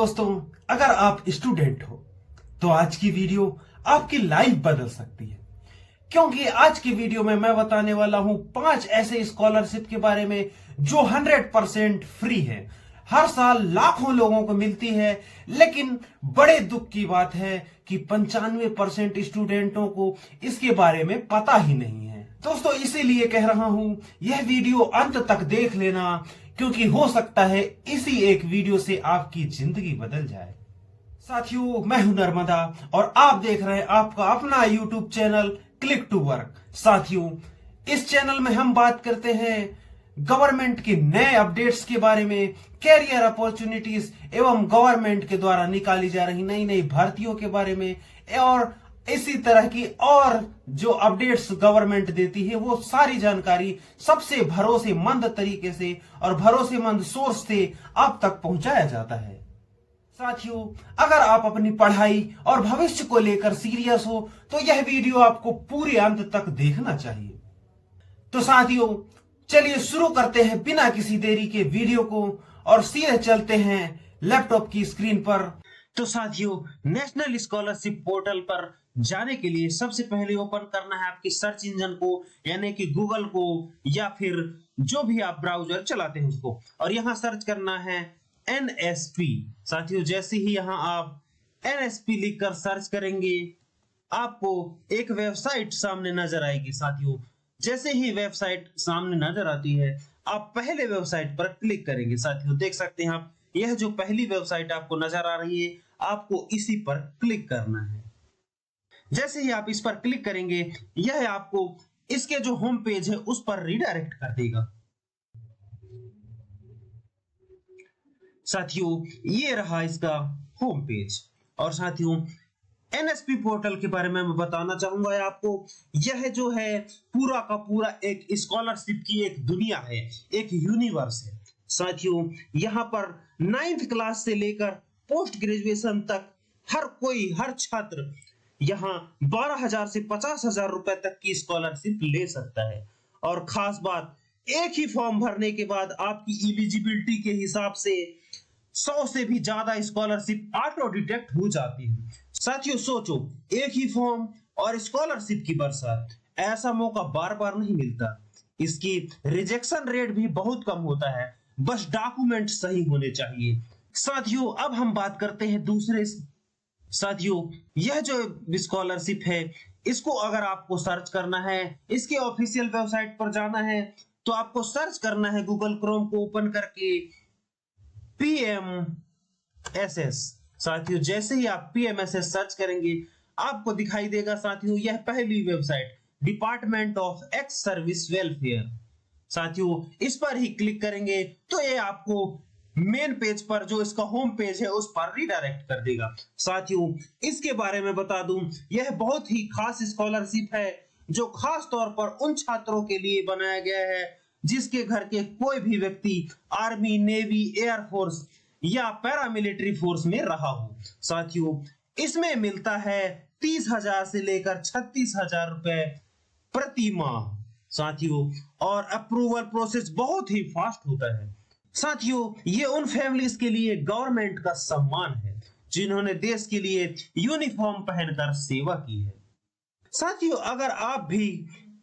दोस्तों, अगर आप स्टूडेंट हो तो आज की वीडियो आपकी लाइफ बदल सकती है, क्योंकि आज की वीडियो में मैं बताने वाला हूं 5 ऐसे स्कॉलरशिप के बारे में जो 100% फ्री है। हर साल लाखों लोगों को मिलती है, लेकिन बड़े दुख की बात है कि 95% स्टूडेंटों को इसके बारे में पता ही नहीं है। दोस्तों, इसीलिए कह रहा हूं, यह वीडियो अंत तक देख लेना, क्योंकि हो सकता है इसी एक वीडियो से आपकी जिंदगी बदल जाए। साथियों, मैं हूं नर्मदा और आप देख रहे हैं आपका अपना YouTube channel click to work. साथियों, इस चैनल में हम बात करते हैं गवर्नमेंट के नए अपडेट्स के बारे में, कैरियर अपॉर्चुनिटीज एवं गवर्नमेंट के द्वारा निकाली जा रही नई नई भर्तियों के बारे में, और इसी तरह की और जो अपडेट्स गवर्नमेंट देती है वो सारी जानकारी सबसे भरोसेमंद तरीके से और भरोसेमंद सोर्स से आप तक पहुंचाया जाता है। साथियों, अगर आप अपनी पढ़ाई और भविष्य को लेकर सीरियस हो तो यह वीडियो आपको पूरे अंत तक देखना चाहिए। तो साथियों, चलिए शुरू करते हैं बिना किसी देरी के वीडियो को और सीधे चलते हैं लैपटॉप की स्क्रीन पर। तो साथियों, नेशनल स्कॉलरशिप पोर्टल पर जाने के लिए सबसे पहले ओपन करना है आपकी सर्च इंजन को, यानी कि गूगल को या फिर जो भी आप ब्राउजर चलाते हैं उसको, और यहां सर्च करना है NSP। साथियों, जैसे ही यहां आप NSP लिखकर सर्च करेंगे आपको एक वेबसाइट सामने नजर आएगी। साथियों, जैसे ही वेबसाइट सामने नजर आती है आप पहले वेबसाइट पर क्लिक करेंगे। साथियों, देख सकते हैं आप, यह जो पहली वेबसाइट आपको नजर आ रही है आपको इसी पर क्लिक करना है। जैसे ही आप इस पर क्लिक करेंगे यह आपको इसके जो होम पेज है उस पर रिडायरेक्ट कर देगा। साथियों, ये रहा इसका होम पेज। और साथियों, NSP पोर्टल के बारे में मैं बताना चाहूंगा आपको, यह जो है पूरा का पूरा एक स्कॉलरशिप की एक दुनिया है, एक यूनिवर्स है। साथियों, यहाँ पर 9th क्लास से लेकर पोस्ट ग्रेजुएशन तक हर कोई, हर छात्र यहाँ 12,000 से 50,000 रुपए तक की स्कॉलरशिप ले सकता है। और खास बात, एक ही फॉर्म भरने के बाद आपकी एलिजिबिलिटी के हिसाब से 100 से भी ज्यादा स्कॉलरशिप ऑटो डिटेक्ट हो जाती है। साथियों सोचो, एक ही फॉर्म और स्कॉलरशिप की बरसात, ऐसा मौका बार बार नहीं मिलता। इसकी रिजेक्शन रेट भी बहुत कम होता है, बस डॉक्यूमेंट सही होने चाहिए। साथियों, अब हम बात करते हैं दूसरे। साथियों, यह जो स्कॉलरशिप है इसको अगर आपको सर्च करना है, इसके ऑफिशियल वेबसाइट पर जाना है, तो आपको सर्च करना है गूगल क्रोम को ओपन करके PMSS। साथियों, जैसे ही आप PMSS सर्च करेंगे आपको दिखाई देगा साथियों यह पहली website, department of ex service welfare. साथियों, इस पर ही क्लिक करेंगे तो ये आपको मेन पेज पर, जो इसका होम पेज है, उस पर रिडायरेक्ट कर देगा। साथियों, इसके बारे में बता दूं, यह बहुत ही खास स्कॉलरशिप है जो खास तौर पर उन छात्रों के लिए बनाया गया है जिसके घर के कोई भी व्यक्ति आर्मी, नेवी, एयरफोर्स या पैरामिलिट्री फोर्स में रहा हो। साथियों, इसमें मिलता है 30,000 से लेकर 36,000 रुपए प्रति माह। साथियों, और अप्रूवल प्रोसेस बहुत ही फास्ट होता है। साथियों, ये उन फैमिलीज के लिए गवर्नमेंट का सम्मान है जिन्होंने देश के लिए यूनिफॉर्म पहनकर सेवा की है। साथियों, अगर आप भी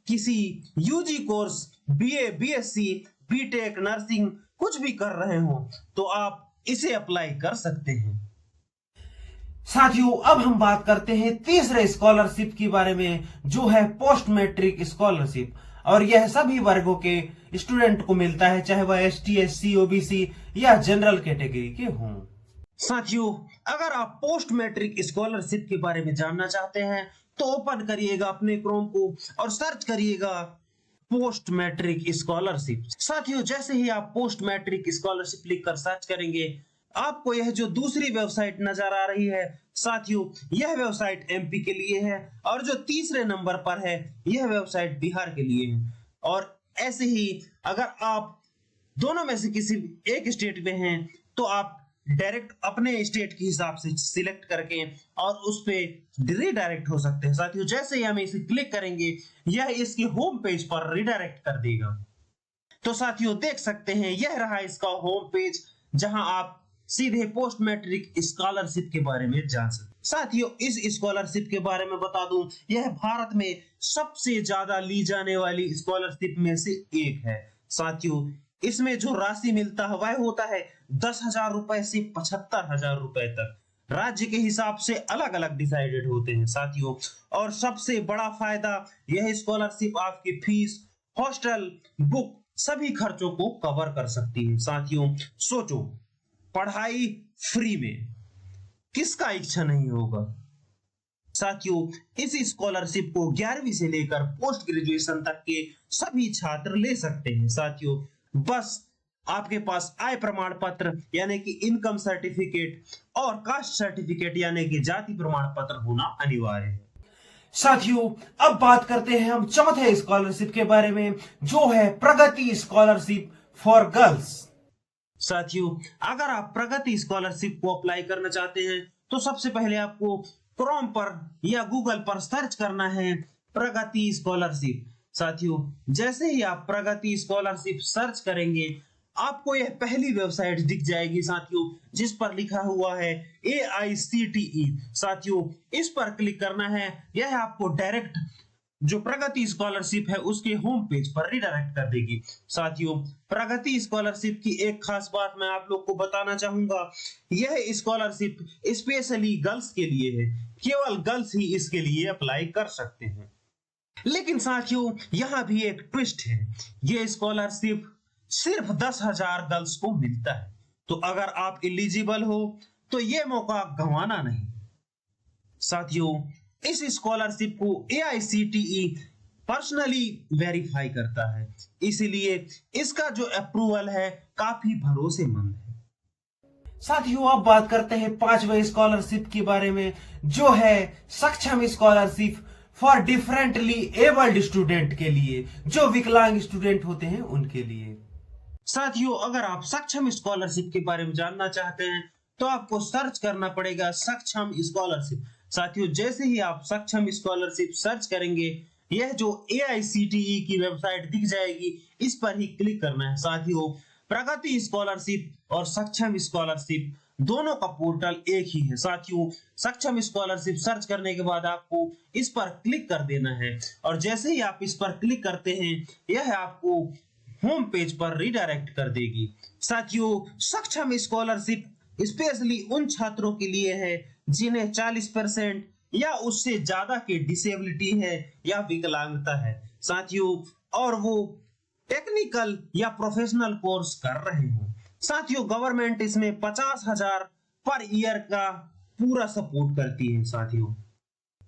किसी UG course, BA, BSc, BTech, nursing कुछ भी कर रहे हो तो आप इसे अप्लाई कर सकते हैं। साथियों, अब हम बात करते हैं तीसरे स्कॉलरशिप के बारे में, जो है पोस्ट मैट्रिक स्कॉलरशिप। और यह सभी वर्गों के स्टूडेंट को मिलता है, चाहे वह ST, SC, OBC या जनरल कैटेगरी के हों। साथियों, अगर आप पोस्ट मैट्रिक स्कॉलरशिप के बारे में जानना चाहते हैं तो ओपन करिएगा अपने क्रोम को और सर्च करिएगा पोस्ट मैट्रिक स्कॉलरशिप। साथियों, जैसे ही आप पोस्ट मैट्रिक स्कॉलरशिप लिखकर सर्च करेंगे आपको यह जो दूसरी वेबसाइट नजर आ रही है, साथियों यह वेबसाइट MP के लिए है, और जो तीसरे नंबर पर है यह वेबसाइट बिहार के लिए है। और ऐसे ही अगर आप दोनों में से किसी एक स्टेट में हैं तो आप डायरेक्ट अपने स्टेट के हिसाब से सिलेक्ट करके और उस पे रिडायरेक्ट हो सकते हैं। साथियों, जैसे ही हम इसे क्लिक करेंगे यह इसके होम पेज पर रिडायरेक्ट कर देगा। तो साथियों, देख सकते हैं यह रहा इसका होम पेज, जहां आप सीधे पोस्ट मैट्रिक स्कॉलरशिप के बारे में जान सकते। साथियों, इस स्कॉलरशिप के बारे में बता दूं, यह भारत में सबसे ज्यादा ली जाने वाली स्कॉलरशिप में से एक है। साथियों, इसमें जो राशि मिलता है वह होता है 10,000 रुपए से 75,000 रुपए तक। राज्य के हिसाब से अलग अलग डिसाइडेड होते हैं साथियों। और सबसे बड़ा फायदा, यह स्कॉलरशिप आपकी फीस, हॉस्टल, बुक सभी खर्चों को कवर कर सकती है। साथियों, सोचो, पढ़ाई फ्री में किसका इच्छा नहीं होगा। साथियों, इस स्कॉलरशिप को 11वीं से लेकर पोस्ट ग्रेजुएशन तक के सभी छात्र ले सकते हैं। साथियों, बस आपके पास आय प्रमाण पत्र यानी कि इनकम सर्टिफिकेट और कास्ट सर्टिफिकेट यानी कि जाति प्रमाण पत्र होना अनिवार्य है। साथियों, अब बात करते हैं हम चौथे स्कॉलरशिप के बारे में, जो है प्रगति स्कॉलरशिप फॉर गर्ल्स। साथियों, अगर आप प्रगति स्कॉलरशिप को अप्लाई करना चाहते हैं तो सबसे पहले आपको क्रोम पर या गूगल पर सर्च करना है प्रगति स्कॉलरशिप। साथियों, जैसे ही आप प्रगति स्कॉलरशिप सर्च करेंगे, आपको यह पहली वेबसाइट दिख जाएगी साथियों, जिस पर लिखा हुआ है AICTE। साथियों, इस पर क्लिक करना है। यह आपको डायरेक्ट जो प्रगति स्कॉलरशिप है उसके होम पेज पर रिडायरेक्ट कर देगी। साथियों, प्रगति स्कॉलरशिप की एक खास बात मैं आप लोग को बताना चाहूंगा, यह स्कॉलरशिप स्पेशली गर्ल्स के लिए है। केवल गर्ल्स ही इसके लिए अप्लाई कर सकते हैं। लेकिन साथियों, यहां भी एक ट्विस्ट है, यह स्कॉलरशिप सिर्फ 10,000 गर्ल्स को मिलता है। तो अगर आप एलिजिबल हो तो यह मौका गंवाना नहीं। साथियों, इस स्कॉलरशिप को AICTE पर्सनली वेरीफाई करता है, इसलिए इसका जो अप्रूवल है काफी भरोसेमंद है। साथियों, अब बात करते हैं पांचवें स्कॉलरशिप के बारे में, जो है सक्षम scholarship for differently abled student के लिए, जो विकलांग स्टूडेंट होते हैं उनके लिए। साथियों, अगर आप सक्षम स्कॉलरशिप के बारे में जानना चाहते हैं तो आपको सर्च करना पड़ेगा सक्षम स्कॉलरशिप। साथियों, जैसे ही आप सक्षम स्कॉलरशिप सर्च करेंगे, यह जो AICTE की वेबसाइट दिख जाएगी, इस पर ही क्लिक करना है। साथियों, प्रगति स्कॉलरशिप और सक्षम स्कॉलरशिप दोनों का पोर्टल एक ही है। साथियों, सक्षम स्कॉलरशिप सर्च करने के बाद आपको इस पर क्लिक कर देना है, और जैसे ही आप इस पर क्लिक करते हैं, यह आपको होम पेज पर रिडायरेक्ट कर देगी। साथियों, सक्षम स्कॉलरशिप स्पेशली उन छात्रों के लिए है जिन्हें 40% या उससे ज्यादा के डिसेबिलिटी है या विकलांगता है। साथियों, और वो टेक्निकल या प्रोफेशनल कोर्स कर रहे हो। साथियों, गवर्नमेंट इसमें 50,000 पर ईयर का पूरा सपोर्ट करती है।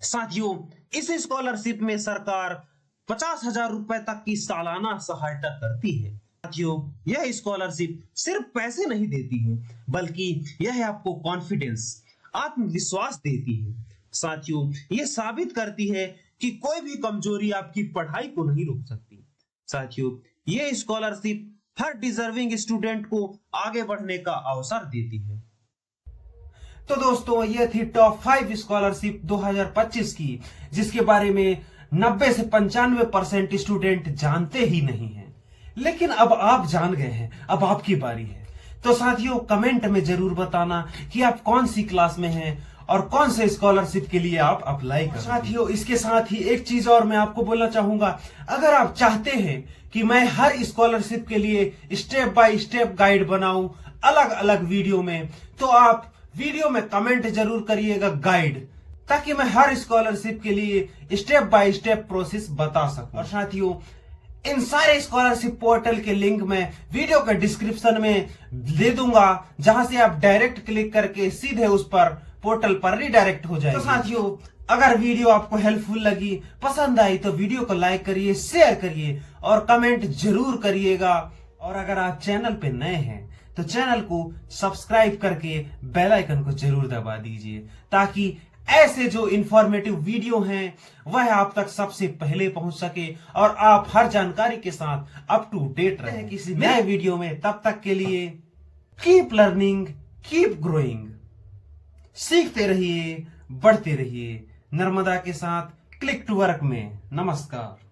साथियों, इस स्कॉलरशिप में सरकार 50,000 रुपए तक की सालाना सहायता करती है। साथियों, यह स्कॉलरशिप सिर्फ पैसे नहीं देती है, बल्कि यह आपको कॉन्फिडेंस, आत्मविश्वास देती है। साथियों, यह साबित करती है कि कोई भी कमजोरी आपकी पढ़ाई को नहीं रोक सकती। साथियों, यह स्कॉलरशिप हर डिजर्विंग स्टूडेंट को आगे बढ़ने का अवसर देती है। तो दोस्तों, यह थी टॉप 5 स्कॉलरशिप 2025 की, जिसके बारे में 90 से 95% स्टूडेंट जानते ही नहीं हैं। लेकिन अब आप जान गए हैं, अब आपकी बारी है। तो साथियों, कमेंट में जरूर बताना कि आप कौन सी क्लास में हैं और कौन से स्कॉलरशिप के लिए आप अप्लाई कर। साथियों, इसके साथ ही एक चीज और मैं आपको बोलना चाहूंगा, अगर आप चाहते हैं कि मैं हर स्कॉलरशिप के लिए स्टेप बाय स्टेप गाइड बनाऊं अलग अलग वीडियो में, तो आप वीडियो में कमेंट जरूर करिएगा गाइड, ताकि मैं हर स्कॉलरशिप के लिए स्टेप बाय स्टेप प्रोसेस बता सकूं। और साथियों, इन सारे स्कॉलरशिप पोर्टल के लिंक मैं वीडियो के डिस्क्रिप्शन में दे दूंगा, जहां से आप डायरेक्ट क्लिक करके सीधे उस पर पोर्टल पर रिडायरेक्ट हो जाएंगे। तो साथियों, अगर वीडियो आपको हेल्पफुल लगी, पसंद आई, तो वीडियो को लाइक करिए, शेयर करिए और कमेंट जरूर करिएगा। और अगर आप चैनल पे नए हैं तो चैनल को सब्सक्राइब करके बेल आइकन को जरूर दबा दीजिए, ताकि ऐसे जो इंफॉर्मेटिव वीडियो हैं वह आप तक सबसे पहले पहुंच सके और आप हर जानकारी के साथ अप टू डेट रहें किसी नए वीडियो में। तब तक के लिए कीप लर्निंग, कीप ग्रोइंग, सीखते रहिए, बढ़ते रहिए। नर्मदा के साथ क्लिक टू वर्क में नमस्कार।